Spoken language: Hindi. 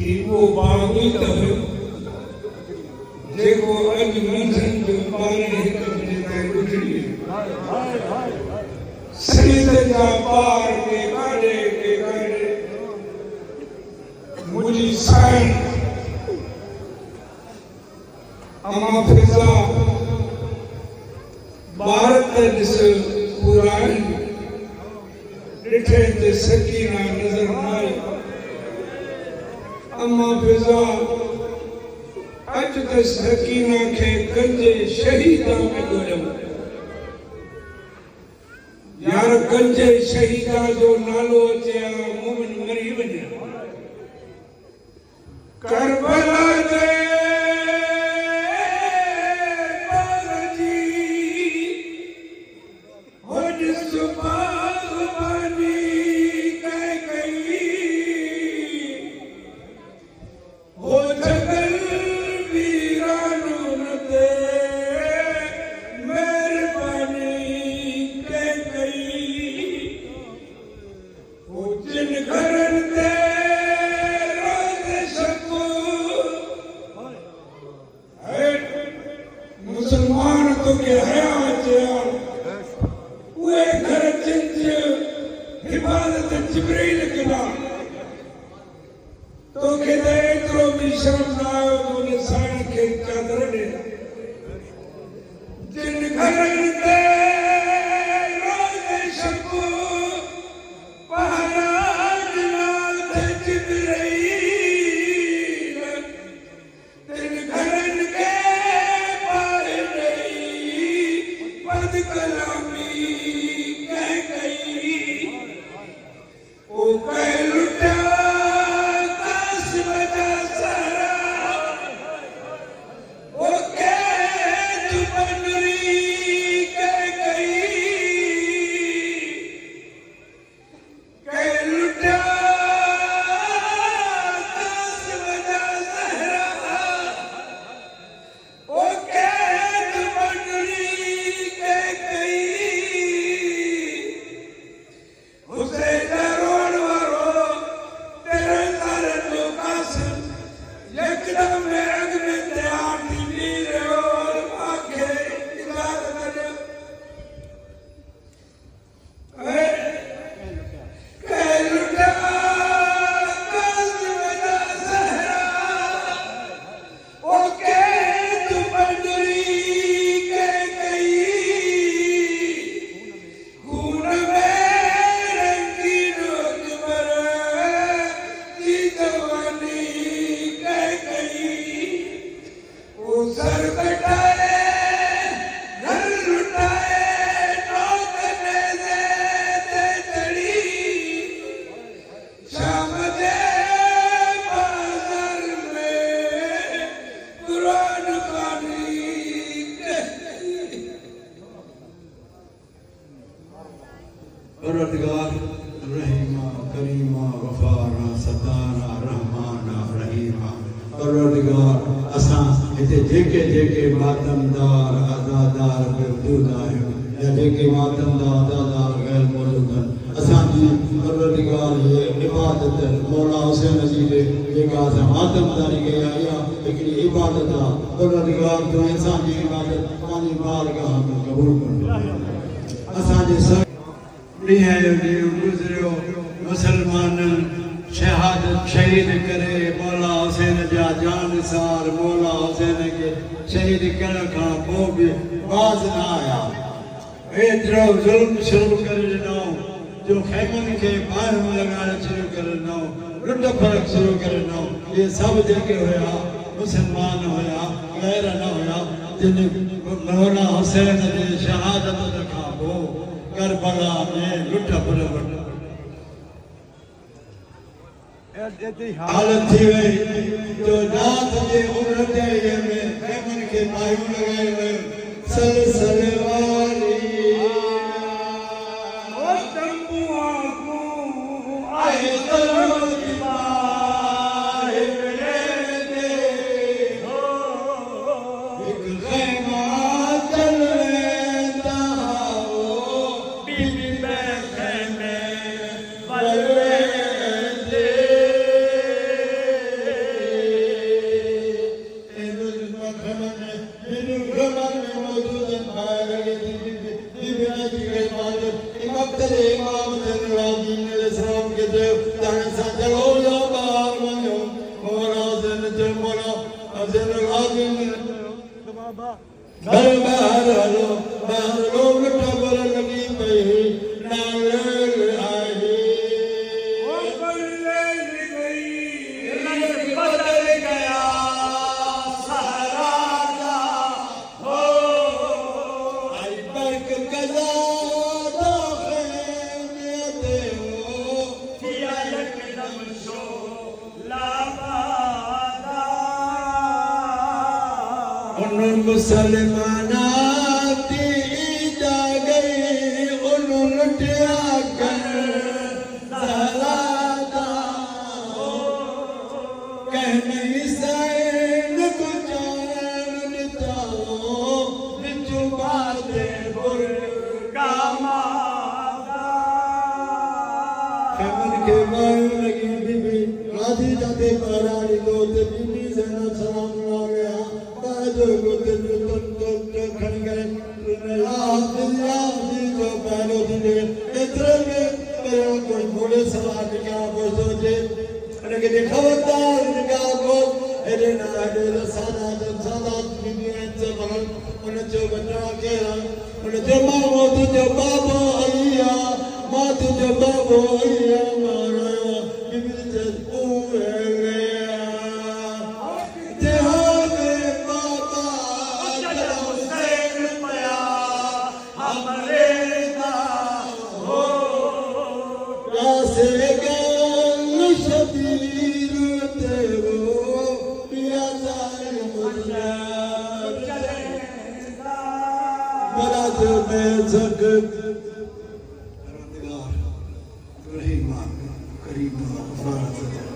कि वो बागी तब जेको अज मंझंदि जो 12-1 बजे ताईं गुज़री सईद जा पार के काॾे मुंहिंजी साईं अमा फिज़ा भारत ॾिस पुराणी ॾिठे ते सकीना नज़र न आई अमा फिज़ा अज त सकीना खे कंजे शहीदा में ॻोल्हियो यार कंजे शहीदा जो नालो अचे मोमिन मरी वञे करबला जे हालत थी वही जो रात जे उम्र ते ये में खैमन के मायूं लगाए हुए सल वाली ओ तंबुआ को आए तलो की बाहे मिले दे हो एक खैमा चल लेता हो बीबी बैठे में बलवे बाहर हलो बाहर लोग टबर लगी पई नाल आई ओ बदले गई रंग बदल गया सहरा हो आई बरक कजा दो खेमे हो किया यकदम शो लाबादा उन मुसलमाना ती जा गई उन लुटिया कर ज़हरा हो कह नहीं सैन को जान दिताओ बिचु बाते बुर कामादा खेमन के मार लगी बीबी राधी जाते परारी दो ते बीबी से न सलाम ला गया बाजो को ते तो खन गए जो पैरो दिले इतने में मेरे कोई बड़े सवाल क्या वो सोचे अरे कि खबरदार निकाल को अरे ना अरे सादा बीबी से बगल उन जो बचा के उन जो माँ जो बाबा आया माँ जो बाबा आया मारा बीबी से पूरे करीब